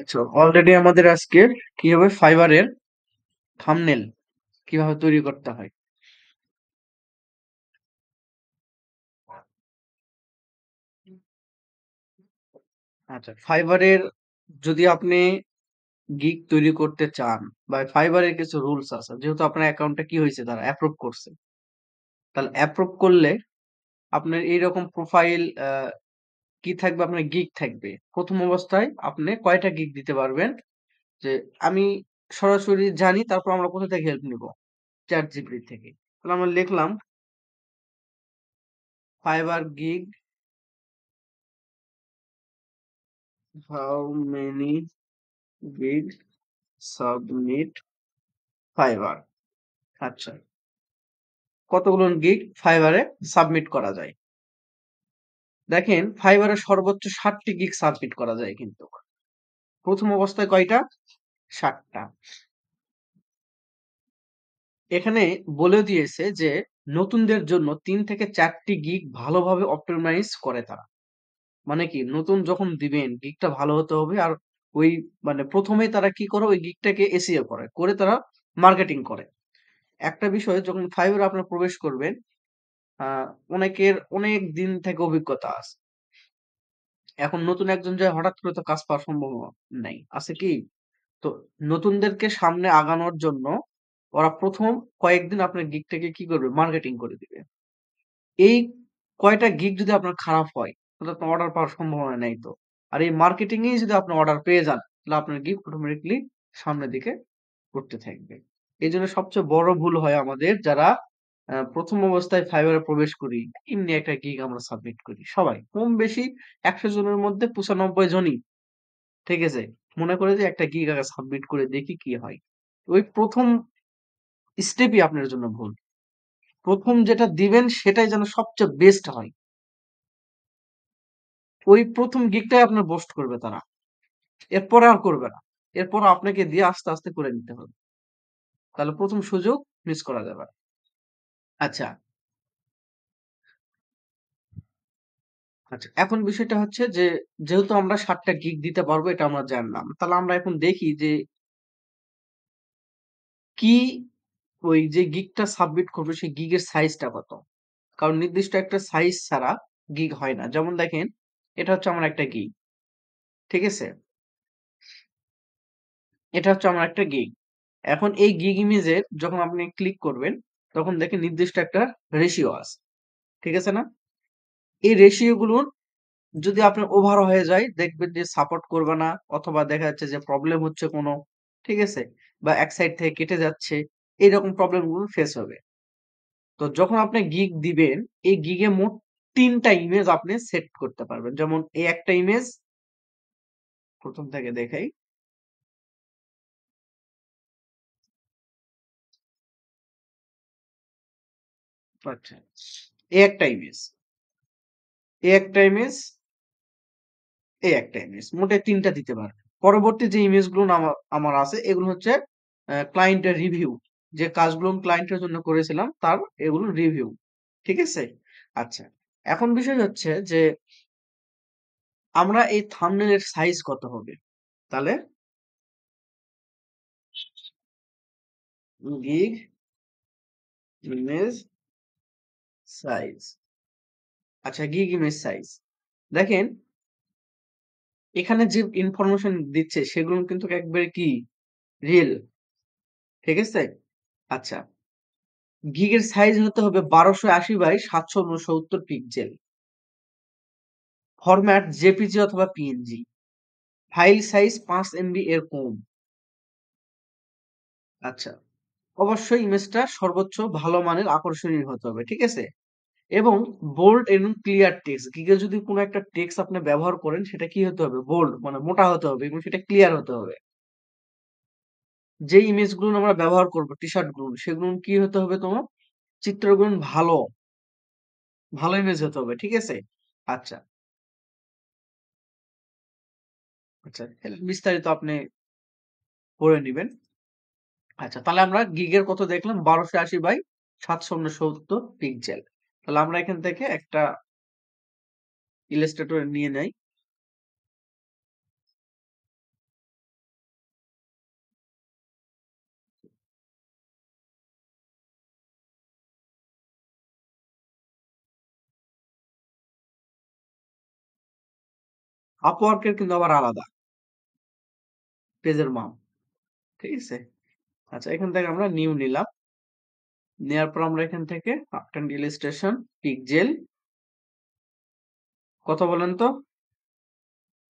আচ্ছা, অলরেডি আমাদের আজকে কিভাবে ফাইবারের থাম্বনেল কিভাবে তৈরি করতে হয়। আচ্ছা, ফাইবারের যদি আপনি গিগ তৈরি করতে চান বা ফাইবারের কিছু রুলস আছে, যেহেতু আপনার অ্যাকাউন্টটা কি হয়েছে তারা অ্যাপ্রুভ করছে, তাহলে অ্যাপ্রুভ করলে আপনার এইরকম প্রোফাইল কি থাকবে, আপনার গিগ থাকবে। প্রথম অবস্থায় আপনি কয়টা গিগ দিতে পারবেন, যে আমি সরাসরি জানি, তারপর আমরা কোথা থেকে হেল্প নিব, চ্যাট জিপিটি থেকে। তাহলে আমরা লিখলাম fibre gig, how many gig submit fibre. আচ্ছা, কতগুলো গিগ ফাইবারে সাবমিট করা যায়? দেখেন, ফাইবারে সর্বোচ্চ 60টি গিগ সাবমিট করা যায়, কিন্তু প্রথম অবস্থায় কয়টা? 60টা। এখানে বলে দিয়েছে যে নতুনদের জন্য 3 থেকে 4টি গিগ ভালোভাবে অপটিমাইজ করে তারা। মানে কি, নতুন যখন দিবেন গিগটা ভালো হতে হবে। আর ওই মানে প্রথমেই তারা কি করে, ওই গিগটাকে এসইও করে করে তারা মার্কেটিং করে। একটা বিষয়, যখন ফাইবারে আপনারা প্রবেশ করবেন, আহ অনেকের অনেক দিন থেকে অভিজ্ঞতা আছে। এখন নতুন একজন যায়, হঠাৎ করে তো কাজ পাওয়ার সম্ভাবনা নাই, আছে কি? তো নতুনদেরকে সামনে আগানোর জন্য ওরা প্রথম কয়েকদিন আপনার গিগটাকে কি করবে, মার্কেটিং করে দিবে। এই কয়টা গিগ যদি আপনার খারাপ হয়, তাহলে আপনার অর্ডার পাওয়ার সম্ভাবনা নেই তো। আর এই মার্কেটিং এই যদি আপনি অর্ডার পেয়ে যান, তাহলে আপনার গিগ অটোমেটিকলি সামনের দিকে করতে থাকবে। এই জন্য সবচেয়ে বড় ভুল হয় আমাদের, যারা প্রথম অবস্থায় ফাইবারে প্রবেশ করি, এমনি একটা গিগ আমরা সাবমিট করি। সবাই কম বেশি 100 জনের মধ্যে 95 জনই, ঠিক আছে, মনে করে যে একটা গিগ আগে সাবমিট করে দেখি কি হয়। ওই প্রথম স্টেপই আপনার জন্য ভুল। প্রথম যেটা দিবেন সেটাই যেন সবচেয়ে বেস্ট হয়। ওই প্রথম গিগটাই আপনার বোস্ট করবে তারা, এরপরে আর করবে না। এরপর আপনাকে দিয়ে আস্তে আস্তে করে নিতে হবে। তাহলে প্রথম সুযোগ মিস করা যাবে না। আচ্ছা, আচ্ছা, এখন বিষয়টা হচ্ছে যে যেহেতু আমরা 60টা গিগ দিতে পারবো এটা আমরা জানলাম, তাহলে আমরা এখন দেখি যে কি, ওই যে গিগটা সাবমিট করবে সেই গিগের সাইজটা কত। কারণ নির্দিষ্ট একটা সাইজ ছাড়া গিগ হয় না। যেমন দেখেন, এটা হচ্ছে আমার একটা গিগ, ঠিক আছে, এটা হচ্ছে আমার একটা গিগ। এখন এই গিগ ইমেজের যখন আপনি ক্লিক করবেন, তখন দেখেন নির্দিষ্ট একটা রেশিও আছে, ঠিক আছে না? এই রেশিও গুলোর যদি আপনার ওভার হয়ে যায়, দেখবেন যে সাপোর্ট করবে না, অথবা দেখা যাচ্ছে যে প্রবলেম হচ্ছে কোনো, ঠিক আছে, বা এক সাইড থেকে কেটে যাচ্ছে, এইরকম প্রবলেম গুলো ফেস হবে। তো যখন আপনি গিগ দিবেন, এই গিগে মোট 3টা ইমেজ আপনি সেট করতে পারবেন। যেমন এই একটা ইমেজ, প্রথম থেকে দেখাই। আচ্ছা, এই একটা ইমেজ, এই একটা ইমেজ, এই একটা ইমেজ, মোটে 3টা দিতে পারবেন। পরবর্তী যে ইমেজ গুলো আমার আমার আছে, এগুলো হচ্ছে ক্লায়েন্টের রিভিউ, যে কাজগুলো ক্লায়েন্টের জন্য করেছিলাম তার এগুলো রিভিউ, ঠিক আছে। আচ্ছা, এখন বিষয় হচ্ছে যে আমরা এই থাম্বনেলের সাইজ কত হবে? তাহলে গিগ ইমেজ সাইজ। আচ্ছা, গিগ ইমেজ সাইজ, দেখেন এখানে যে ইনফরমেশন দিচ্ছে সেগুলো কিন্তু একবারে কি, রিয়েল, ঠিক আছে। আচ্ছা, গিগের সাইজ হতে হবে 1280 বাই 769 পিক্সেল। ফরম্যাট জেপিজি অথবা পিএনজি। ফাইল সাইজ 5 MB এর কম। আচ্ছা, অবশ্যই ইমেজটা সর্বোচ্চ ভালো মানের আকর্ষণীয় হতে হবে, ঠিক আছে। এবং বোল্ড এবং ক্লিয়ার টেক্সট, গিগে যদি কোনো একটা টেক্সট আপনি ব্যবহার করেন, সেটা কি হতে হবে, বোল্ড মানে মোটা হতে হবে, এবং সেটা ক্লিয়ার হতে হবে। যে ইমেজগুলো আমরা ব্যবহার করব, টি শার্ট গুলো, সেগুলো কি হতে হবে, তোমার চিত্রগুলো ভালো, ভালো ইমেজ হতে হবে, ঠিক আছে। আচ্ছা, আচ্ছা, বিস্তারিত আপনি পড়ে নিবেন। আচ্ছা, তাহলে আমরা গিগের কত দেখলাম, 1280 বাই 769 পিক্সেল। তাহলে আমরা এখান থেকে একটা ইলাস্ট্রেটর নিয়ে নেই। আপওয়ার্কের কিন্তু আবার আলাদা পেজের মাপ। ঠিক আছে? আচ্ছা, এখান থেকে আমরা নিউ নিলাম। নেওয়ার পর আমরা এখান থেকে আফটার ইলাস্ট্রেশন পিক্সেল কত বলেন তো?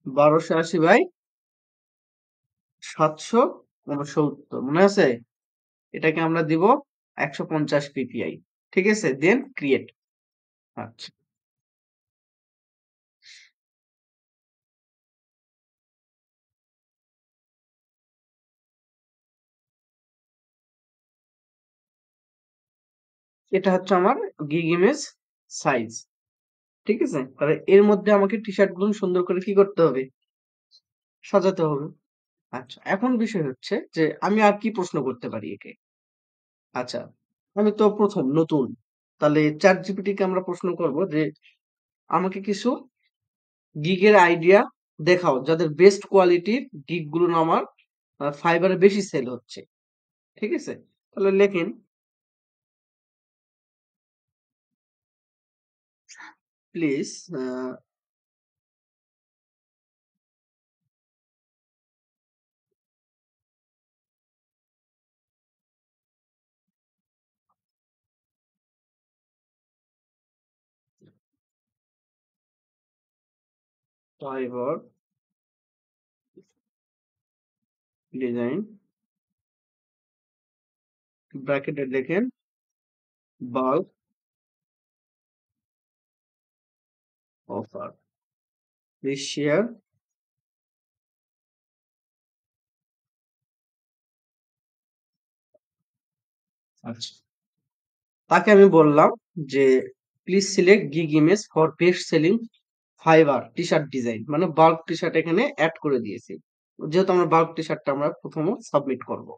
1280 বাই 769 মনে আছে? এটাকে আমরা দিব 150 পিপিআই। ঠিক আছে? দেন ক্রিয়েট। আচ্ছা, এটা হচ্ছে আমার গিগ ইমেজ সাইজ। ঠিক আছে? তাহলে এর মধ্যে আমাকে টি-শার্ট গুলো সুন্দর করে কি করতে হবে? সাজাতে হবে। আচ্ছা, এখন বিষয় হচ্ছে যে আমি আর কি প্রশ্ন করতে পারি একে? আচ্ছা, আমি তো প্রথম নতুন। তাহলে ChatGPT কে আমরা প্রশ্ন করব যে আমাকে কিছু গিগের আইডিয়া দেখাও যাদের বেস্ট কোয়ালিটির গিগ গুলো আমার ফাইবারে বেশি সেল হচ্ছে। ঠিক আছে? তাহলে লেখেন প্লিজ ফাইবার ডিজাইন ব্র্যাকেটে লেখেন বাল্ক অফার প্লিজ শেয়ার। আচ্ছা, তাকে আমি বললাম যে please select gig image for best selling fibre T shirt design, মানে বাল্ক টি শার্ট এখানে অ্যাড করে দিয়েছি, যেহেতু আমরা বাল্ক টি শার্টটা আমরা প্রথমে সাবমিট করব।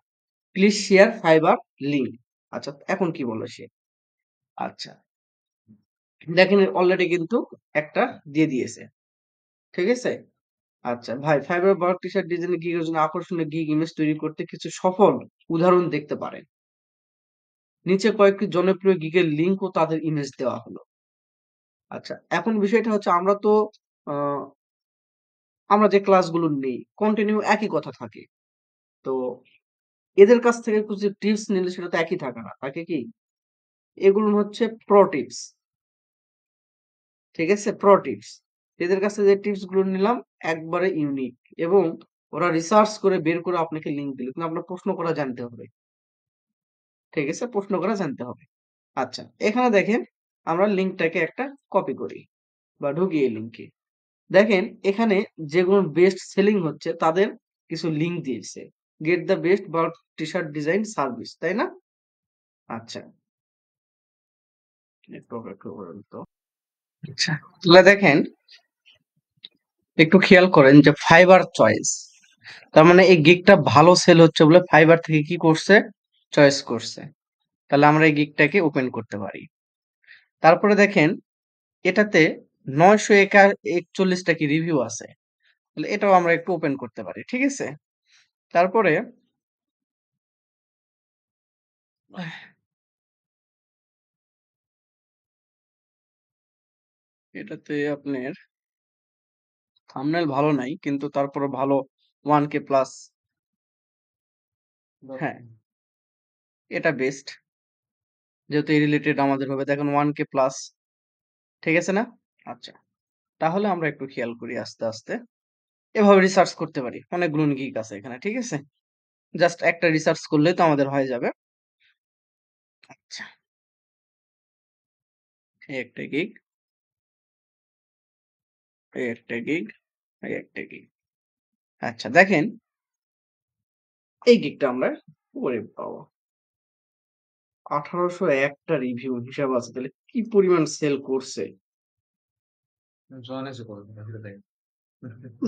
Please share fibre link. আচ্ছা, এখন কি বলে সে? আচ্ছা, দেখেন অলরেডি কিন্তু একটা দিয়ে দিয়েছে। ঠিক আছে? আচ্ছা ভাই, ফাইবার বাল্ক টি শার্ট ডিজাইনে গিগের জন্য আকর্ষণীয় গিগ ইমেজ তৈরি করতে কিছু সফল উদাহরণ দেখতে পারেন। নিচে কয়েকটি জনপ্রিয় গিগের লিঙ্ক ও তাদের ইমেজ দেওয়া হলো। আচ্ছা, এখন বিষয়টা হচ্ছে আহ, আমরা যে ক্লাসগুলো নেই কন্টিনিউ একই কথা থাকে। তো এদের কাছ থেকে কিছু টিপস নিলে সেটা তো একই থাকে না, থাকে কি? এগুলো হচ্ছে প্রো টিপস। ঠিক আছে? Pro tips. এদের কাছে যে টিপস গুলো নিলাম একবারে ইউনিক, এবং ওরা রিসার্চ করে বের করে আপনাকে লিঙ্ক দিল, কিন্তু আপনার প্রশ্ন করা জানতে হবে। ঠিক আছে? প্রশ্ন করা জানতে হবে। আচ্ছা, এখানে দেখেন আমরা লিঙ্কটাকে একটা কপি করি বা ঢুকি এই লিঙ্কে। দেখেন এখানে যেগুলো বেস্ট সেলিং হচ্ছে তাদের কিছু লিঙ্ক দিয়েছে। Get the best bulk T shirt design service, তাই না? আচ্ছা, একটু অপেক্ষা করুন তো। আচ্ছা, তাহলে দেখেন একটু খেয়াল করেন যে ফাইবার চয়েস, তার মানে এই গিগটা ভালো সেল হচ্ছে বলে ফাইবার থেকে কি করছে? চয়েস করছে। তাহলে আমরা এই গিগটাকে ওপেন করতে পারি। তারপরে দেখেন এটাতে 941টা কি রিভিউ আছে। তাহলে এটাও আমরা একটু ওপেন করতে পারি। ঠিক আছে? তারপরে এটাতে আপনার থাম্বনেল ভালো নাই, কিন্তু তারপরে ভালো 1K প্লাস। হ্যাঁ, এটা বেস্ট, যেহেতু এই রিলেটেড আমাদের হবে। দেখেন 1K প্লাস। ঠিক আছে না? আচ্ছা, তাহলে আমরা একটু খেয়াল করি আস্তে আস্তে। এভাবে রিসার্চ করতে পারি, অনেকগুলো গিগ আছে এখানে। ঠিক আছে? জাস্ট একটা রিসার্চ করলেই তো আমাদের হয়ে যাবে। আচ্ছা, এই একটা গিগ, এই একটা গিগ, এই একটা গিগ। আচ্ছা, দেখেন এই গিগটা আমরা করে পাবো 1801টা রিভিউ হিসাব আছে, তাহলে কি পরিমাণ সেল করছে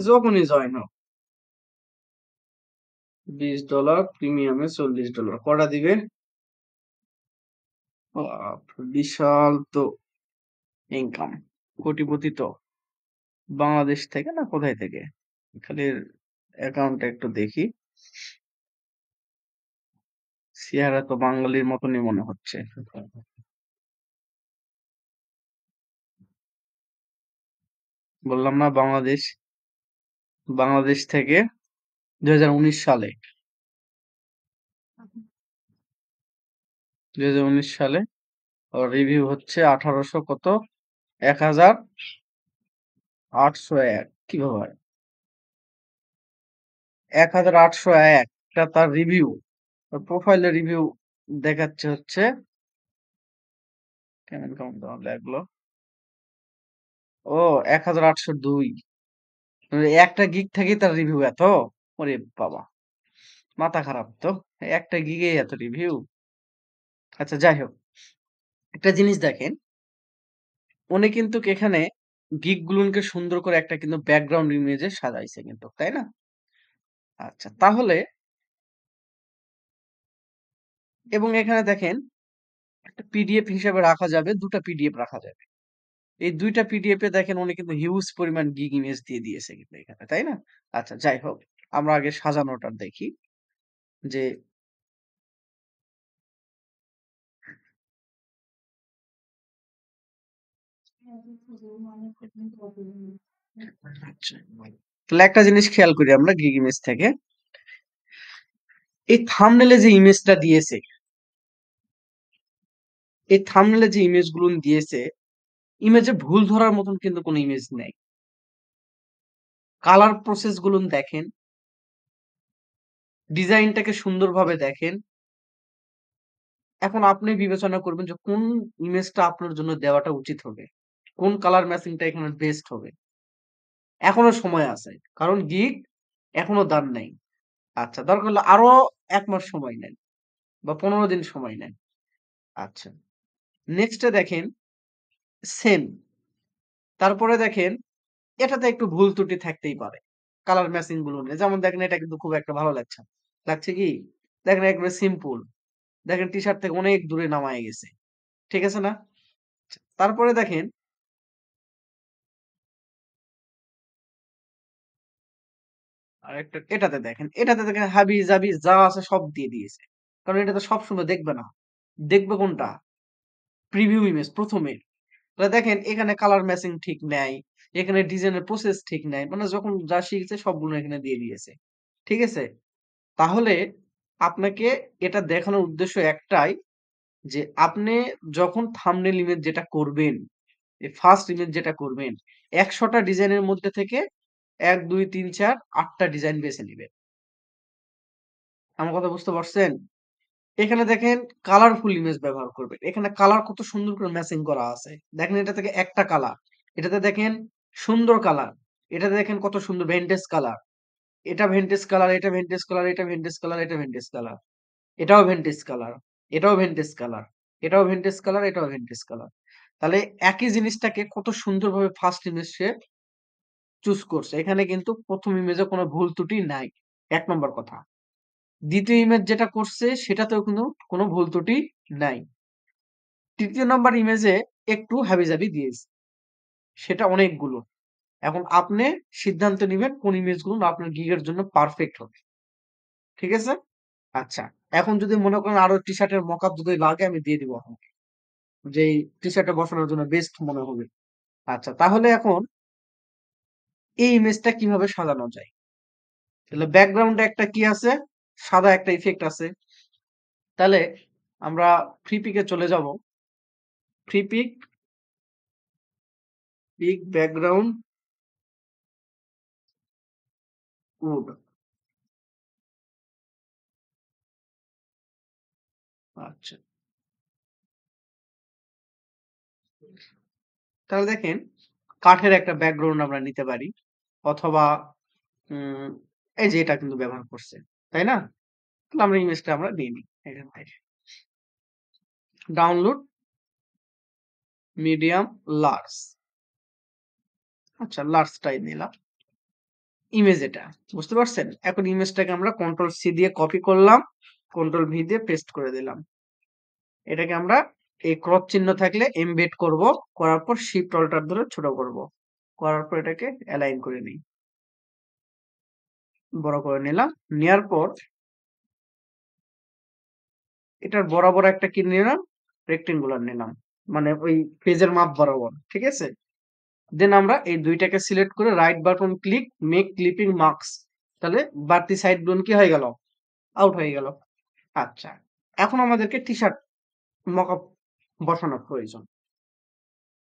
যখনই জয়েন হোক। $20 প্রিমিয়ামে $40 কটা দিবে? বিশাল তো ইনকাম, কোটিপতি তো। বাংলাদেশ থেকে না কোথায় থেকে? খালি অ্যাকাউন্টটা একটু দেখি। চেহারা তো বাঙালির মতনই মনে হচ্ছে। বললাম না বাংলাদেশ। বাংলাদেশ থেকে 2019 সালে 2019 সালে রিভিউ হচ্ছে 1800 কত 1801 কিভাবে হয় 1801 টা তার রিভিউ প্রোফাইলে রিভিউ দেখাচ্ছে হচ্ছে কেমন কেমন কেমন লাগলো ও 1802 একটা গিগ থেকেই তার রিভিউ এত ওরে বাবা মাথা খারাপ তো একটা গিগে এত রিভিউ আচ্ছা যাই হোক একটা জিনিস দেখেন উনি কিন্তু এখানে গিগ গুলোকে সুন্দর করে একটা কিন্তু ব্যাকগ্রাউন্ড ইমেজে সাজাইছে কিন্তু তাই না আচ্ছা তাহলে এবং এখানে দেখেন একটা পিডিএফ হিসেবে রাখা যাবে দুটা পিডিএফ রাখা যাবে এই দুইটা পিডিএফ এ দেখেন উনি কিন্তু হিউজ পরিমাণ গিগ ইমেজ দিয়ে দিয়েছে কিন্তু এখানে তাই না আচ্ছা যাই হোক আমরা আগে সাজানোটা দেখি যে আচ্ছা তাহলে একটা জিনিস খেয়াল করি আমরা গিগ ইমেজ থেকে এই থাম্বনেলে যে ইমেজটা দিয়েছে এই থাম্বনেলে যে ইমেজ গুলো দিয়েছে ইমেজে ভুল ধরার মতন কিন্তু কোনো ইমেজ নেই কালার প্রসেস গুলো দেখেন ডিজাইনটাকে সুন্দরভাবে দেখেন এখন আপনি বিবেচনা করবেন যে কোন ইমেজটা আপনার জন্য দেওয়াটা উচিত হবে কোন কালার ম্যাচিংটা এখানে বেস্ট হবে এখনো সময় আছে কারণ গিগ এখনো দান নাই আচ্ছা দরকার হলে আরো 1 মাস সময় নেন বা 15 দিন সময় নেন আচ্ছা নেক্সটে দেখেন সেম তারপরে দেখেন এটাতে একটু ভুল ত্রুটি থাকতেই পারে কালার ম্যাচিং গুলো নিয়ে যেমন দেখেন এটা কিন্তু খুব একটা ভালো লাগছে না। লাগছে কি দেখেন একবারে সিম্পল দেখেন টি শার্ট থেকে অনেক দূরে নামায় গেছে ঠিক আছে না তারপরে দেখেন আরেকটা এটাতে দেখেন হাবি জাবি যা আছে সব দিয়ে দিয়েছে কারণ এটা তো সবসময় দেখবে না দেখবে কোনটা প্রিভিউ ইমেজ প্রথমে তাহলে দেখেন এখানে কালার ম্যাচিং ঠিক নাই এখানে ডিজাইনের প্রসেস ঠিক নাই মানে যখন যা শিখেছে সবগুলো এখানে দিয়ে দিয়েছে ঠিক আছে তাহলে আপনাকে এটা দেখানোর উদ্দেশ্য একটাই যে আপনি যখন থাম্বনেল ইমেজ যেটা করবেন এই ফার্স্ট ইমেজ যেটা করবেন 100টা ডিজাইনের মধ্যে থেকে 1 2 3 4 8টা ডিজাইন বেছে নিবেন আমার কথা বুঝতে পারছেন এখানে দেখেন কালারফুল ইমেজ ব্যবহার করবেন এখানে কালার কত সুন্দর করে ম্যাচিং করা আছে দেখেন এটা থেকে একটা কালার এটাতে দেখেন সুন্দর কালার এটাতে দেখেন কত সুন্দর ভেন্টেজ কালার এটা ভেন্টেজ কালার এটা ভেন্টেজ কালার এটা ভেন্টেজ কালার এটা ভেন্টেজ কালার এটাও ভেন্টেজ কালার এটাও ভেন্টেজ কালার এটাও ভেন্টেজ কালার এটাও ভেন্টেজ কালার তাহলে একই জিনিসটাকে কত সুন্দরভাবে ফার্স্ট ইমেজ সে চুজ করছে এখানে কিন্তু প্রথম ইমেজে কোনো ভুল ত্রুটি নাই 1 নম্বর কথা দ্বিতীয় ইমেজ যেটা করছে সেটাতেও কিন্তু কোনো ভুল ত্রুটি নাই তৃতীয় নাম্বার ইমেজে একটু হাবিজাবি দিয়েছে সেটা অনেকগুলো এখন আপনি সিদ্ধান্ত নিবেন কোন ইমেজগুলো আপনার গিগের জন্য পারফেক্ট হবে ঠিক আছে আচ্ছা এখন যদি মনে করেন আরো টি শার্টের মকআপ যদি লাগে আমি দিয়ে দিব আপনাকে যে টি শার্টে বসানোর জন্য বেস্ট মনে হবে আচ্ছা তাহলে এখন এই ইমেজটা কিভাবে সাজানো যায় তাহলে ব্যাকগ্রাউন্ডে একটা কি আছে সাদা একটা ইফেক্ট আছে তাহলে আমরা ফ্রি পিকে চলে যাব Freepik pick background wood আচ্ছা তাহলে দেখেন কাঠের একটা ব্যাকগ্রাউন্ড আমরা নিতে পারি অথবা উম, এই যে এটা কিন্তু ব্যবহার করছে তাই না তাহলে আমরা ইমেজটা আমরা নিয়ে নিই এখান থেকে ডাউনলোড মিডিয়াম লার্জ আচ্ছা লার্জটাই নিলাম ইমেজ এটা বুঝতে পারছেন এখন ইমেজটাকে আমরা কন্ট্রোল সি দিয়ে কপি করলাম কন্ট্রোল ভি দিয়ে পেস্ট করে দিলাম এটাকে আমরা এই ক্রপ চিহ্ন থাকলে এমবেড করব করার পর শিফট অল্টার ধরে ছোট করব করার পর এটাকে অ্যালাইন করে নিই বড় করে নিলাম নেওয়ার পর এটার বরাবর একটা কি নিলাম রেক্টেঙ্গুলার নিলাম মানে ওই পেজের মাপ বরাবর ঠিক আছে দেন আমরা এই দুইটাকে সিলেক্ট করে right button click, make clipping marks. তাহলে বাড়তি সাইড গুলো কি হয়ে গেল? আউট হয়ে গেল। আচ্ছা, এখন আমাদেরকে টি-শার্ট মকআপ বসানোর প্রয়োজন।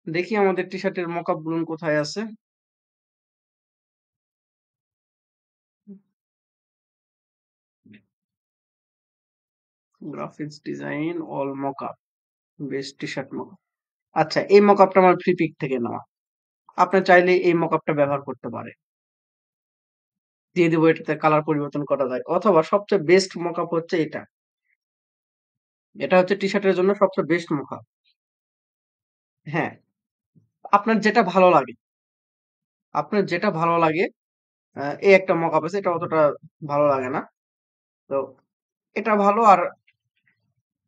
দেখি আমাদের টি-শার্টের মকআপ গুলো কোথায় আছে। Graphics design, all mockup, best t-shirt mockup. আচ্ছা, এই মকআপটা আমার ফ্রি পিক থেকে নেওয়া। আপনি চাইলে এই মকআপটা ব্যবহার করতে পারেন। দিয়ে দিব, এটাতে কালার পরিবর্তন করা যায়, অথবা সবচেয়ে বেস্ট মকআপ হচ্ছে এটা। এটা হচ্ছে টি-শার্টের জন্য সবচেয়ে বেস্ট মকআপ। হ্যাঁ, আপনার যেটা ভালো লাগে, আপনার যেটা ভালো লাগে, এই একটা মকআপ আছে, এটা অতটা ভালো লাগে না। তো এটা ভালো, আর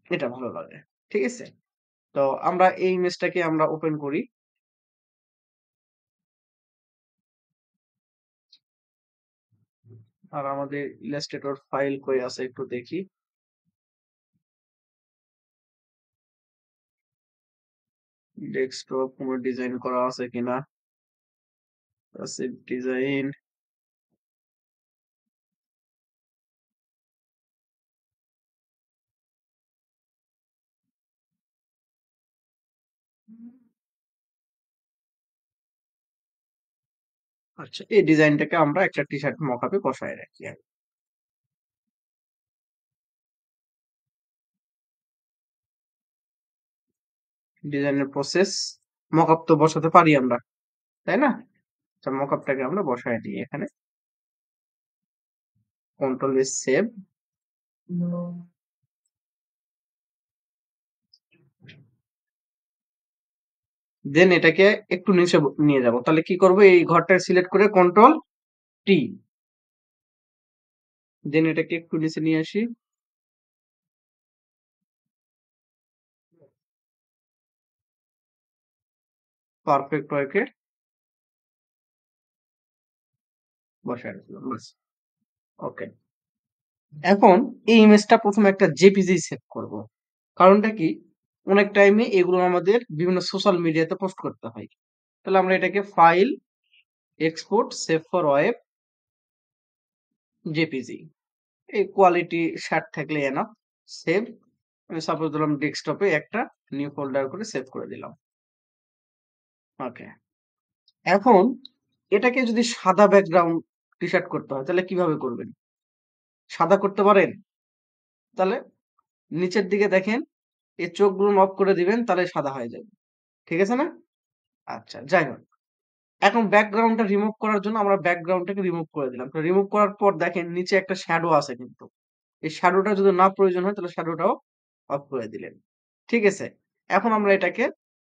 এটা ভালো লাগে। ঠিক আছে? তো আমরা এই ইমেজটাকে আমরা ওপেন করি। আর আমাদের ইলাস্ট্রেটর ফাইল কই আছে একটু দেখি। ডেস্কটপ কোনো ডিজাইন করা আছে কিনা। আছে ডিজাইন। আচ্ছা, এই ডিজাইনটাকে আমরা একটা টি-শার্ট মকআপে বসায় রাখি। ডিজাইনের প্রসেস, মকআপ তো বসাতে পারি আমরা, তাই না? আচ্ছা, মকআপটাকে আমরা বসায় দিই এখানে। Control S save. দেন এটাকে একটু নিচে নিয়ে যাব। তাহলে কি করব? এই ঘরটা সিলেক্ট করে কন্ট্রোল টি। দেন এটাকে একটু নিচে নিয়ে আসি। পারফেক্ট ওয়েকে বসায় রাখলাম, বাস। ওকে। এখন এই ইমেজটা প্রথমে একটা জেপিজি সেভ করব। কারণটা কি? অনেক টাইমে এগুলো আমাদের বিভিন্ন সোশ্যাল মিডিয়াতে পোস্ট করতে হয়। তাহলে আমরা এটাকে file, export, save for web, JPG. এই কোয়ালিটি ষাট থাকলে এনাফ। সেভ। আমি সাপোজ দিলাম ডেস্কটপে একটা নিউ ফোল্ডার করে সেভ করে দিলাম। ওকে। এখন এটাকে যদি সাদা ব্যাকগ্রাউন্ড টি-শার্ট করতে হয় তাহলে কিভাবে করবেন? সাদা করতে পারেন? তাহলে নিচের দিকে দেখেন, এই চোখগুলো অফ করে দিবেন, তাহলে সাদা হয়ে যাবে। ঠিক আছে না? আচ্ছা, যাই হোক। এখন ব্যাকগ্রাউন্ডটা রিমুভ করার জন্য আমরা ব্যাকগ্রাউন্ডটাকে রিমুভ করে দিলাম। তো রিমুভ করার পর দেখেন নিচে একটা শ্যাডো আছে কিন্তু। এই শ্যাডোটা যদি না প্রয়োজন হয় তাহলে শ্যাডোটাও অফ করে দিলেন। ঠিক আছে? এখন আমরা এটাকে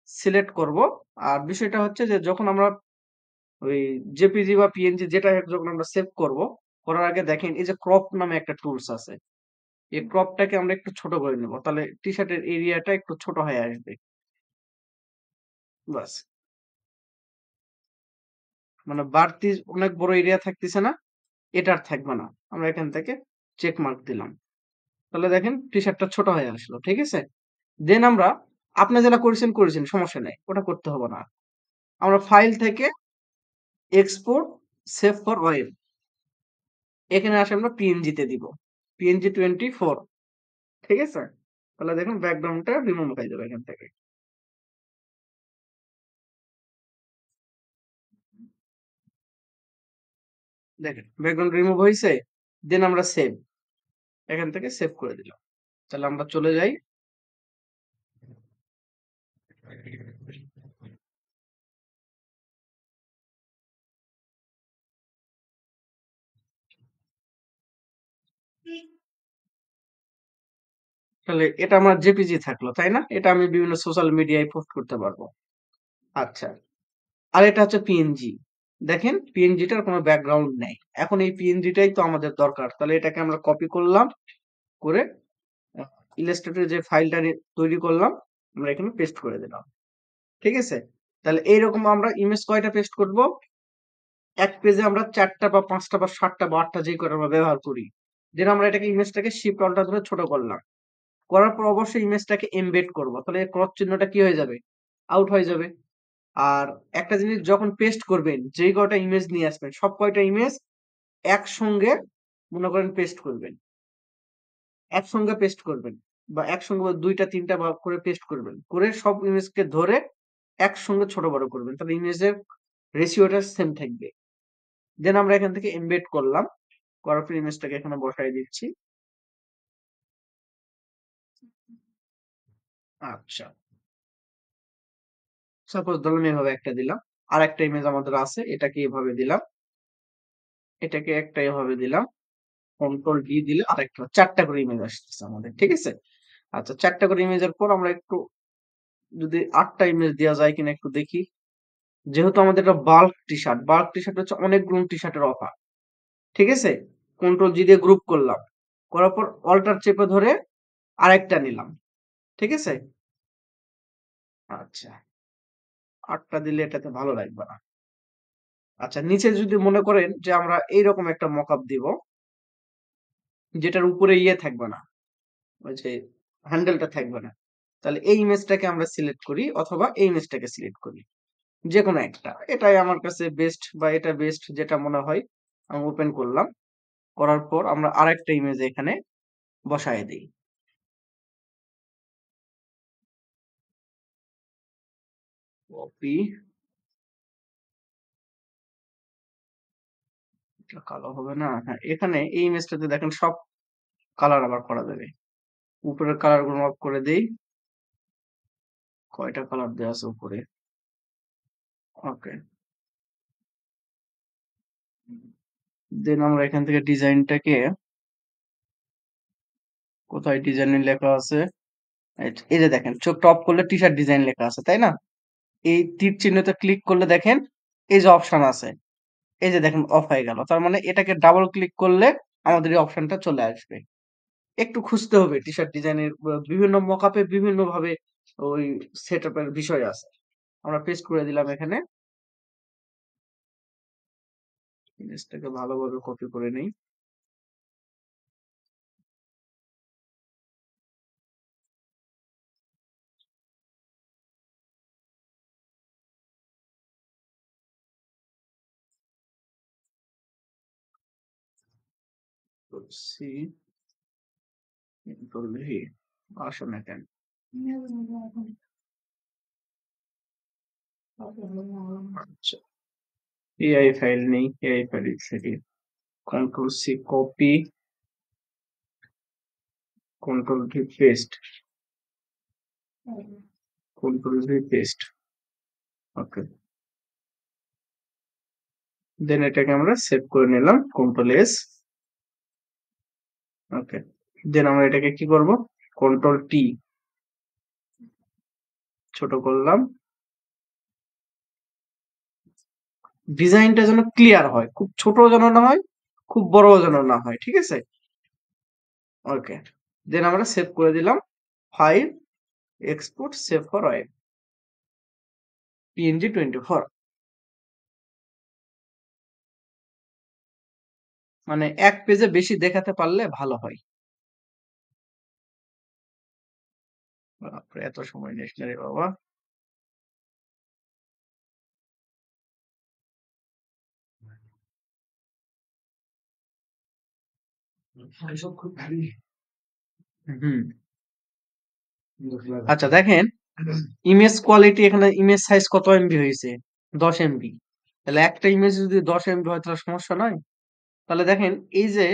সিলেক্ট করব। আর বিষয়টা হচ্ছে যে যখন আমরা ওই জেপিজি বা পিএনজি যেটা হোক যখন আমরা সেভ করব, করার আগে দেখেন এই যে ক্রপ নামে একটা টুলস আছে। এই ক্রপটাকে আমরা একটু ছোট করে নেব। তাহলে টি-শার্টের এরিয়াটা একটু ছোট হয়ে আসবে। বাস। মানে বাড়তি অনেক বড় এরিয়া থাকতেছে না? এটা আর থাকবে না। আমরা এখান থেকে চেক মার্ক দিলাম। তাহলে দেখেন টি-শার্টটা ছোট হয়ে আসলো। ঠিক আছে? দেন আমরা, আপনি যেটা করেছেন সমস্যা নাই। ওটা করতে হবে না। আমরা ফাইল থেকে এক্সপোর্ট, সেভ ফর ওয়েব। এখানে আসে আমরা পিএনজি তে দিব। পিএনজি 24। ঠিক আছে? তাহলে দেখুন ব্যাকগ্রাউন্ডটা রিমুভ হয়ে যাবে এখান থেকে। দেখেন ব্যাকগ্রাউন্ড রিমুভ হয়েছে। দেন আমরা সেভ। এখান থেকে সেভ করে দিলাম। তাহলে আমরা চলে যাই। তাহলে এটা আমার জেপিজি থাকলো, তাই না? এটা আমি বিভিন্ন সোশ্যাল মিডিয়ায় পোস্ট করতে পারবো। আচ্ছা। আর এটা হচ্ছে পিএনজি। দেখেন পিএনজিটার কোনো ব্যাকগ্রাউন্ড নেই। এখন এই পিএনজিটাই তো আমাদের দরকার। তাহলে এটাকে আমরা কপি করলাম, করে ইলাস্ট্রেটর যে ফাইলটা তৈরি করলাম, আমরা এখানে পেস্ট করে দিলাম। ঠিক আছে? তাহলে এইরকম আমরা ইমেজ কয়টা পেস্ট করব? এক পেজে আমরা ৪টা বা ৫টা বা ৭টা বা ৮টা যেই কয়টা আমরা ব্যবহার করি। দেন আমরা এটাকে ইমেজটাকে শিফট অল্টার ধরে ছোট করলাম। করার পর অবশ্যই ইমেজটাকে এমবেড করব। তাহলে ক্রস চিহ্নটা কি হয়ে যাবে? আউট হয়ে যাবে। আর একটা জিনিস যখন পেস্ট করবেন, যেই কয়টা ইমেজ নিয়ে আসবেন সব কয়টা ইমেজ একসঙ্গে মনে করেন পেস্ট করবেন। একসঙ্গে পেস্ট করবেন। বা একসঙ্গে বা ২ টা ৩ টা ভাগ করে পেস্ট করবেন। করে সব ইমেজকে ধরে একসঙ্গে ছোট বড় করবেন। তাহলে ইমেজের রেশিওটা সেম থাকবে। দেন আমরা এখান থেকে এমবেড করলাম। করার পর ইমেজটাকে এখানে বসায় দিচ্ছি। আচ্ছা। সাপোজ ধরলাম এভাবে একটা দিলাম। আরেকটা ইমেজ আমাদের আছে। এটাকে এভাবে দিলাম। এটাকে একটা এভাবে দিলাম। কন্ট্রোল ডি দিলে আরেকটা ৪ টা করে ইমেজ আসতেছে আমাদের। ঠিক আছে? আচ্ছা ৪ টা করে ইমেজের পর আমরা একটু যদি ৮ টা ইমেজ দেয়া যায় কিনা একটু দেখি। যেহেতু আমাদের এটা বাল্ক টি-শার্ট, বাল্ক টি-শার্ট হচ্ছে অনেকগুলো টি-শার্টের অফার। ঠিক আছে? কন্ট্রোল জি দিয়ে গ্রুপ করলাম। করার পর অল্টার চেপে ধরে আরেকটা নিলাম। ঠিক আছে? আচ্ছা। ৮ টা দিলে এটাতে ভালো লাগবে না। আচ্ছা নিচে যদি মনে করেন যে আমরা এইরকম একটা মকআপ দিব, যেটার উপরে ইয়ে থাকবে না। ওই যে হ্যান্ডেলটা থাকবে না। তাহলে এই ইমেজটাকে আমরা সিলেক্ট করি অথবা এই ইমেজটাকে সিলেক্ট করি। যেকোনো একটা। এটাই আমার কাছে বেস্ট বা এটা বেস্ট যেটা মনে হয় আমি ওপেন করলাম। করার পর আমরা আরেকটা ইমেজ এখানে বসায় দেই। কপি, এটা কালো হবে না। হ্যাঁ, এখানে এই ইমেজটাতে দেখেন সব কালার আবার করা যাবে। উপরের কালার গুলো অফ করে দেই। কয়টা কালার দেওয়া আছে উপরে? ওকে। দেন আমরা এখান থেকে ডিজাইনটাকে কোথায় ডিজাইনের লেখা আছে? এই যে দেখেন চোখটা অফ করলে টি-শার্ট ডিজাইন লেখা আছে, তাই না? এই তীর চিহ্নতে ক্লিক করলে দেখেন এই যে অপশন আছে। এই যে দেখেন অফ হয়ে গেল। তার মানে এটাকে ডাবল ক্লিক করলে আমাদের এই অপশনটা চলে আসবে। একটু খুঁজতে হবে টি-শার্ট ডিজাইনের বিভিন্ন মকআপে বিভিন্ন ভাবে ওই সেটআপের বিষয় আছে। আমরা পেস্ট করে দিলাম এখানে। ইমেজটাকে ভালোভাবে কপি করে নেই। সি কন্ট্রোল ভি, আসো না কেন? আচ্ছা, এআই ফাইল নেই, এআই ফাইল থেকে control C copy, control V paste, control V paste. Okay. Then এটাকে আমরা সেভ করে নিলাম কন্ট্রোল এস। ওকে। দেন আমরা এটাকে কি করব? কন্ট্রোল টি ছোট করলাম। ডিজাইনটা যেন ক্লিয়ার হয়, খুব ছোট যেন না হয়, খুব বড় যেন না হয়। ঠিক আছে? ওকে। দেন আমরা সেভ করে দিলাম। File, export, save for web, PNG 24। মানে এক পেজে বেশি দেখাতে পারলে ভালো হয়। বাপরে, এত সময় নিস না রে বাবা। হুম। আচ্ছা দেখেন, ইমেজ কোয়ালিটি এখানে ইমেজ সাইজ কত এমবি হয়েছে? 10 এমবি। তাহলে একটা ইমেজ যদি 10 এমবি হয় তাহলে সমস্যা নয়। তাহলে দেখেন এই যে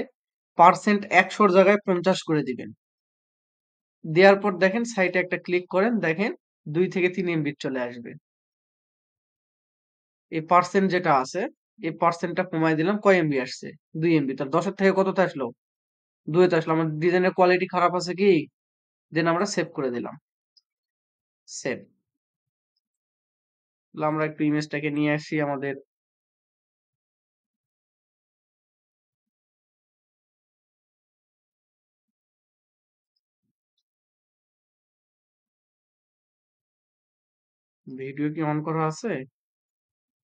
পার্সেন্ট 100 র জায়গায় 50 করে দিবেন। দেওয়ার পর দেখেন সাইটে একটা ক্লিক করেন, দেখেন 2 থেকে 3 এমবি চলে আসবে। এই পার্সেন্ট যেটা আছে এই পার্সেন্টটা কমায় দিলাম, কয় এমবি আসছে? 2 এমবি। তাহলে 10 এর থেকে কততে আসলো? 2 তে আসলো। আমার ডিজাইনের কোয়ালিটি খারাপ আছে কি? দেন আমরা সেভ করে দিলাম। সেভ। তাহলে আমরা একটু ইমেজটাকে নিয়ে আসি আমাদের ভিডিও কি অন করা আছে?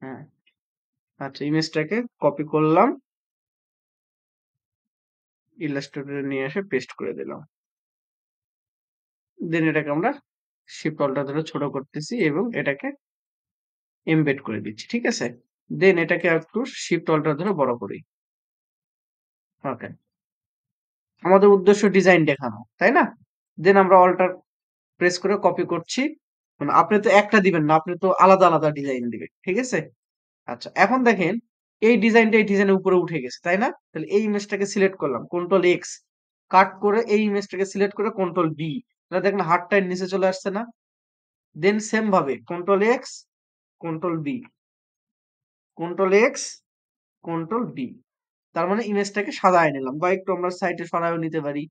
হ্যাঁ। আচ্ছা ইমেজটাকে কপি করলাম, ইলাস্ট্রেটরে নিয়ে এসে পেস্ট করে দিলাম। দেন এটাকে আমরা শিফট অল্টার ধরে ছোট করতেছি এবং এটাকে এমবেড করে দিচ্ছি, ঠিক আছে? দেন এটাকে একটু শিফট অল্টার ধরে বড় করি। ওকে। আমাদের উদ্দেশ্য ডিজাইন দেখানো, তাই না? দেন আমরা অল্টার প্রেস করে কপি করছি। মানে আপনি তো একটা দিবেন না, আপনি তো আলাদা আলাদা ডিজাইন দিবেন, ঠিক আছে? আচ্ছা, এখন দেখেন এই ডিজাইনটা এই ডিজাইনের উপরে উঠে গেছে, তাই না? তাহলে এই ইমেজটাকে সিলেক্ট করলাম, কন্ট্রোল এক্স, কাট করে এই ইমেজটাকে সিলেক্ট করে কন্ট্রোল বি। তাহলে দেখেন হাতটা এর নিচে চলে আসছে না? দেন সেম ভাবে control X, control B, control X, control B. তার মানে ইমেজটাকে সাজায় নিলাম, বা একটু আমরা সাইডে সরায়ও নিতে পারি,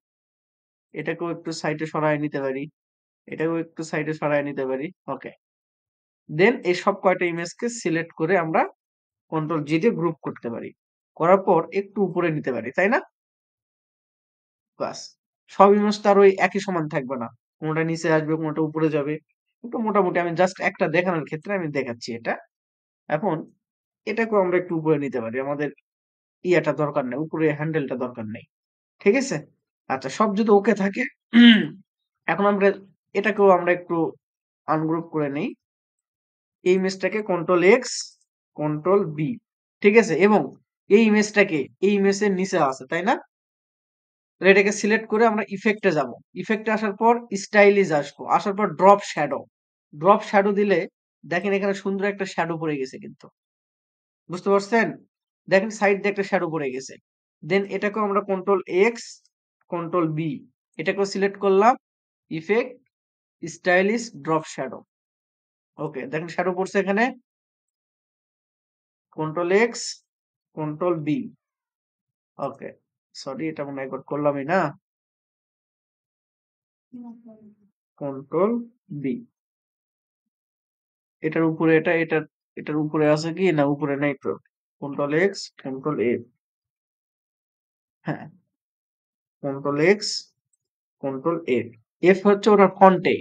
এটাকেও একটু সাইডে সরায় নিতে পারি, এটাকেও একটু সাইডে সরায় নিতে পারি। ওকে। দেন এই সব কয়টা ইমেজকে সিলেক্ট করে আমরা কন্ট্রোল জি দিয়ে গ্রুপ করতে পারি, করার পর একটু উপরে নিতে পারি, তাই না? বাস। সব ইমেজ তো আর ওই একই সমান থাকবে না, কোনটা নিচে আসবে, কোনটা উপরে যাবে। একটু মোটামুটি আমি জাস্ট একটা দেখানোর ক্ষেত্রে আমি দেখাচ্ছি এটা। এখন এটাকেও আমরা একটু উপরে নিতে পারি, আমাদের ইয়াটা দরকার নেই, উপরে হ্যান্ডেলটা দরকার নেই, ঠিক আছে? আচ্ছা, সব যদি ওকে থাকে, এখন আমরা এটাকেও আমরা একটু আনগ্রুপ করে নেই। এই ইমেজটাকে কন্ট্রোল এক্স, কন্ট্রোল বি, ঠিক আছে? এবং এই ইমেজটাকে এই ইমেজের নিচে আছে, তাই না? তাহলে এটাকে সিলেক্ট করে আমরা ইফেক্টে যাব। ইফেক্টে আসার পর স্টাইলিশ আসবো, আসার পর ড্রপ শ্যাডো। ড্রপ শ্যাডো দিলে দেখেন এখানে সুন্দর একটা শ্যাডো পড়ে গেছে কিন্তু, বুঝতে পারছেন? দেখেন সাইড দিয়ে একটা শ্যাডো পড়ে গেছে। দেন এটাকেও আমরা কন্ট্রোল এক্স, কন্ট্রোল বি, এটাকেও সিলেক্ট করলাম, ইফেক্ট, স্টাইলিশ, ড্রপ শ্যাডো। ওকে, দেখেন শ্যাডো পড়ছে এখানে, কন্ট্রোল এক্স, কন্ট্রোল বি। ওকে, সরি এটা মনে হয় একবার করলামই না, কন্ট্রোল বি। এটার উপরে এটা, এটার উপরে আছে কি না? উপরে নাই তো। কন্ট্রোল এক্স, কন্ট্রোল এ, হ্যাঁ, কন্ট্রোল এক্স, কন্ট্রোল এ। এফ হচ্ছে ওনার ফন্টে,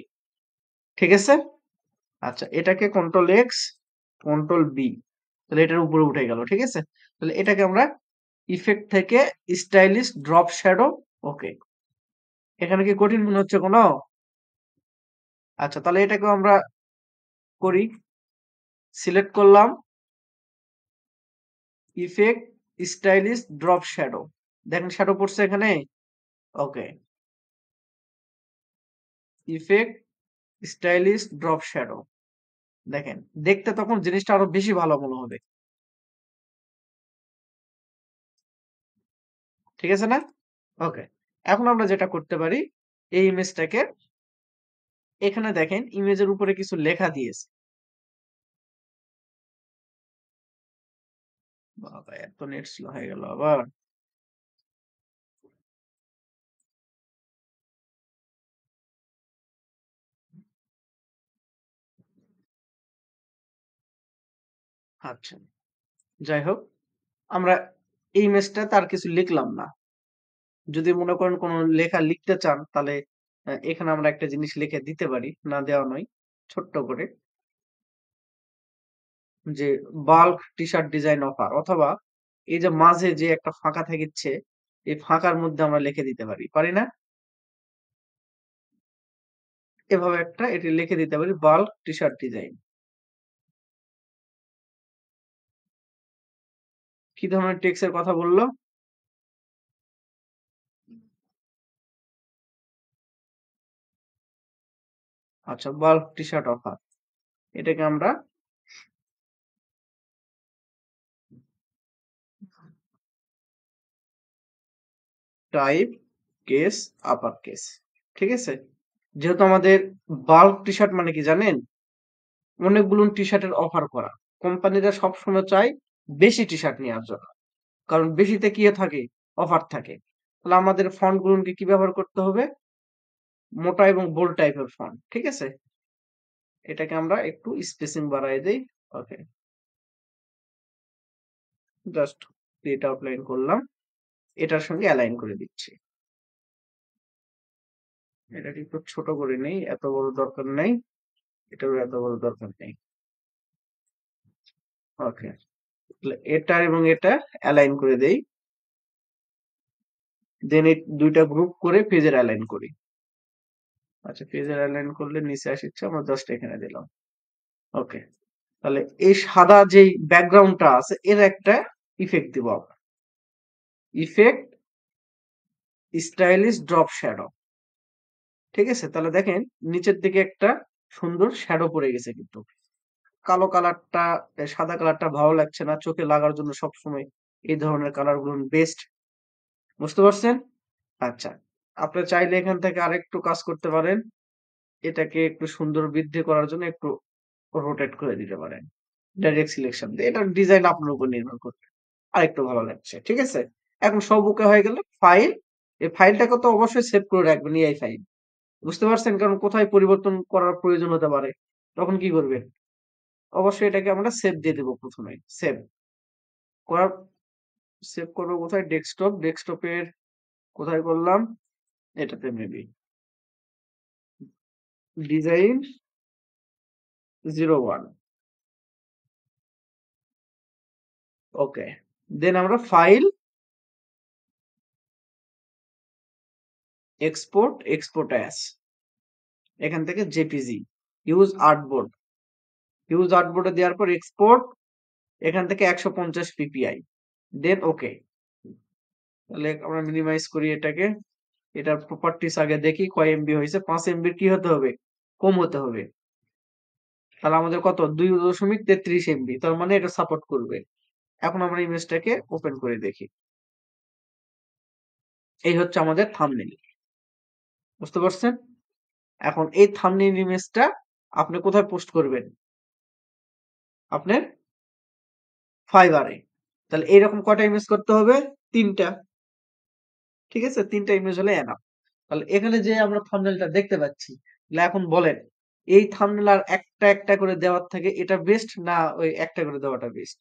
ঠিক আছে? আচ্ছা, এটাকে কন্ট্রোল এক্স, কন্ট্রোল বি, তাহলে এটার উপরে উঠে গেল, ঠিক আছে? তাহলে এটাকে আমরা ইফেক্ট থেকে স্টাইলিশ, ড্রপ শ্যাডো। ওকে, এখানে কি কঠিন মনে হচ্ছে কোনো? আচ্ছা, তাহলে এটাকেও আমরা করি, সিলেক্ট করলাম, ইফেক্ট, স্টাইলিশ, ড্রপ শ্যাডো। দেখেন শ্যাডো পড়ছে এখানে। ওকে, ইফেক্ট, স্টাইলিশ, ড্রপ শ্যাডো। দেখেন দেখতে তখন জিনিসটা আরো বেশি ভালো মনে হবে, ঠিক আছে না? ওকে, এখন আমরা যেটা করতে পারি, এই ইমেজটাকে, এখানে দেখেন ইমেজের উপরে কিছু লেখা দিয়েছে। বাবা, এত নেট স্লো হয়ে গেল আবার। আচ্ছা, যাই হোক, আমরা এই ইমেজটা তার কিছু লিখলাম না। যদি মনে করেন কোনো লেখা লিখতে চান, তাহলে এখানে আমরা একটা জিনিস লিখে দিতে পারি, না দেওয়া নয়, ছোট্ট করে, যে bulk T shirt design offer, অথবা এই যে মাঝে যে একটা ফাঁকা থাকিচ্ছে, এই ফাঁকার মধ্যে আমরা লিখে দিতে পারি, পারি না? এভাবে একটা এটি লিখে দিতে পারি, বাল্ক টি শার্ট ডিজাইন। কি ধরনের টেক্সট এর কথা বললো? আচ্ছা, বাল্ক টি শার্ট অফার, এটাকে আমরা টাইপ কেস, আপার কেস, ঠিক আছে? যেহেতু আমাদের বাল্ক টি শার্ট মানে কি জানেন? অনেকগুলো টি শার্টের অফার করা। কোম্পানিরা সবসময় চায় বেশি টি শার্ট নেওয়ার জন্য, কারণ বেশিতে কি থাকে? অফার থাকে। তাহলে আমাদের ফন্ট গুলোকে কি ব্যবহার করতে হবে? মোটা এবং বোল্ড টাইপের ফন্ট, ঠিক আছে? এটাকে আমরা একটু স্পেসিং বাড়ায় দেই। ওকে, জাস্ট এটা আউটলাইন করলাম, এটার সঙ্গে অ্যালাইন করে দিচ্ছি। এটাকে একটু ছোট করে নেই, এত বড় দরকার নেই, এটারও এত বড় দরকার নেই। ওকে, এটা এবং এটা অ্যালাইন করে দেই। দেন এই দুইটা গ্রুপ করে পেজের অ্যালাইন করি। আচ্ছা, পেজের অ্যালাইন করলে নিচে আসছে, আমরা জাস্ট এখানে দিলাম। ওকে, তাহলে এই সাদা যেই ব্যাকগ্রাউন্ডটা আছে এর একটা ইফেক্ট দিব আমরা। Effect stylish drop shadow. ঠিক আছে? তাহলে দেখেন নিচের দিকে একটা সুন্দর শ্যাডো পড়ে গেছে কিন্তু। কালো কালারটা সাদা কালারটা ভালো লাগছে না। চোখে লাগার জন্য সবসময় এই ধরনের কালার গুলো বেস্ট। বুঝতে পারছেন? আচ্ছা। আপনি চাইলে এখান থেকে আরেকটু কাজ করতে পারেন। এটাকে একটু সুন্দর বৃদ্ধি করার জন্য একটু রোটেট করে দিতে পারেন। ডাইরেক্ট সিলেকশন দিয়ে। এটার ডিজাইন আপনার উপর নির্ভর করবে। আরেকটু ভালো লাগছে। ঠিক আছে? এখন সব ওকে হয়ে গেলে ফাইল, এই ফাইলটাকে তো অবশ্যই সেভ করে রাখবেন এই ফাইল। বুঝতে পারছেন? কারণ কোথায় পরিবর্তন করার প্রয়োজন হতে পারে। তখন কি করবেন? অবশ্যই এটাকে আমরা সেভ দিয়ে দেব ১ম এই। সেভ করার সেভ করব কোথায়? ডেস্কটপ। ডেস্কটপের কোথায় করলাম? এটাতে মেবি। ডিজাইন 01 ওকে। দেন আমরা ফাইল, এক্সপোর্ট অ্যাজ। এখান থেকে জেপিজি। Use artboard. ইউজ আর্টবোর্ডে দেওয়ার পর এক্সপোর্ট, এখান থেকে ১৫০ পিপিআই। দেন ওকে। তাহলে আমরা মিনিমাইজ করি এটাকে। এটার প্রপার্টিস আগে দেখি কয় এমবি হয়েছে। ৫ এমবির কি হতে হবে? কম হতে হবে। তাহলে আমাদের কত? ২.৩৩ এমবি। তার মানে এটা সাপোর্ট করবে। এখন আমরা ইমেজটাকে ওপেন করে দেখি। এই হচ্ছে আমাদের থাম্বনেইল। বুঝতে পারছেন? এখন এই থাম্বনেইল ইমেজটা আপনি কোথায় পোস্ট করবেন? আপনার ফাইবারে। তাহলে এইরকম কয়টা ইমেজ করতে হবে? ৩ টা। ঠিক আছে? ৩ টা ইমেজ হলে এনাফ। তাহলে এখানে যে আমরা থাম্বনেইলটা দেখতে পাচ্ছি, তাহলে এখন বলেন এই থাম্বনেইল আর একটা করে দেওয়ার থেকে এটা বেস্ট না ওই একটা করে দেওয়াটা বেস্ট?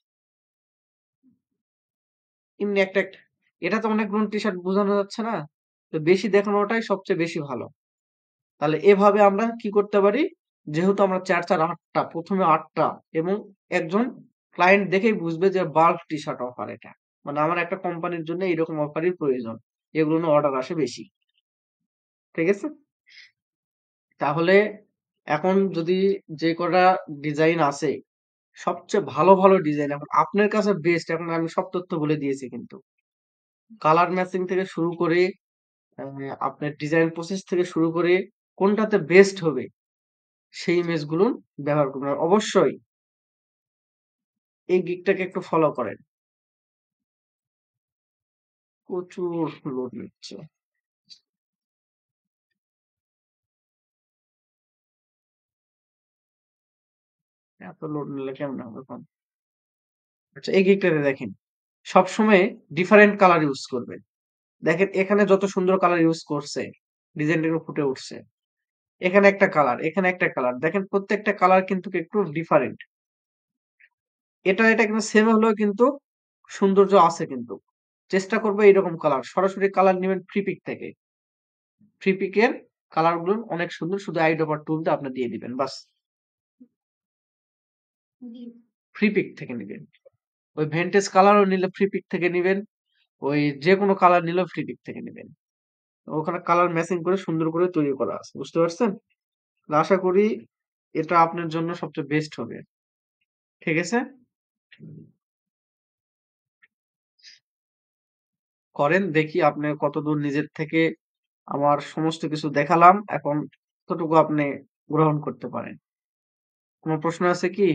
এমনি একটা এটা তো অনেকগুলো টি-শার্ট বোঝানো যাচ্ছে না? তো বেশি দেখানোটাই সবচেয়ে বেশি ভালো। তাহলে এভাবে আমরা কি করতে পারি? যেহেতু আমরা ৪, ৪, ৮ টা ১ম এ ৮ টা এবং একজন ক্লায়েন্ট দেখেই বুঝবে যে বাল্ক টি-শার্ট অফার এটা। মানে আমার একটা কোম্পানির জন্য এরকম অফারই প্রয়োজন। এগুলো নিয়ে অর্ডার আসে বেশি। ঠিক আছে? তাহলে এখন যদি যে কটা ডিজাইন আছে, সবচেয়ে ভালো ডিজাইন এখন আপনার কাছে বেস্ট এখন আমি সব তথ্য বলে দিয়েছি কিন্তু। কালার ম্যাচিং থেকে শুরু করে আ আপনার ডিজাইন প্রসেস থেকে শুরু করে কোনটাতে বেস্ট হবে সেই ইমেজগুলো ব্যবহার করবেন। আর অবশ্যই এই গিকটাকে একটু ফলো করেন। প্রচুর লোড নিচ্ছে। এত লোড নিলে কেমনে হবে কোন? আচ্ছা এই গিকটাতে দেখেন। সবসময় ডিফারেন্ট কালার ইউজ করবেন। দেখেন এখানে যত সুন্দর কালার ইউজ করছে, ডিজাইনটা একটু ফুটে উঠছে। এখানে একটা কালার, এখানে একটা কালার। দেখেন প্রত্যেকটা কালার কিন্তু একটু ডিফারেন্ট। এটা কিন্তু সেম হলেও কিন্তু সৌন্দর্য আছে কিন্তু। চেষ্টা করব এইরকম কালার। সরাসরি কালার নিবেন ফ্রি পিক থেকে। ফ্রি পিকের কালার গুলো অনেক সুন্দর। শুধু আইড্রপার টুল দিয়ে আপনি দিয়ে দিবেন। বাস ফ্রি পিক থেকে নিবেন। ওই ভেন্টেজ কালারও নিলে ফ্রি পিক থেকে নিবেন। ওই যেকোনো কালার নিলেও ফ্রি পিক থেকে নিবেন। ওখানে কালার ম্যাচিং করে সুন্দর করে তৈরি করা আছে। বুঝতে পারছেন? আশা করি এটা আপনার জন্য সবচেয়ে বেস্ট হবে। ঠিক আছে? করেন দেখি আপনি কতদূর নিজের থেকে আমার সমস্ত কিছু দেখালাম। এখন কতটুকু আপনি গ্রহণ করতে পারেন। কোন প্রশ্ন আছে কি?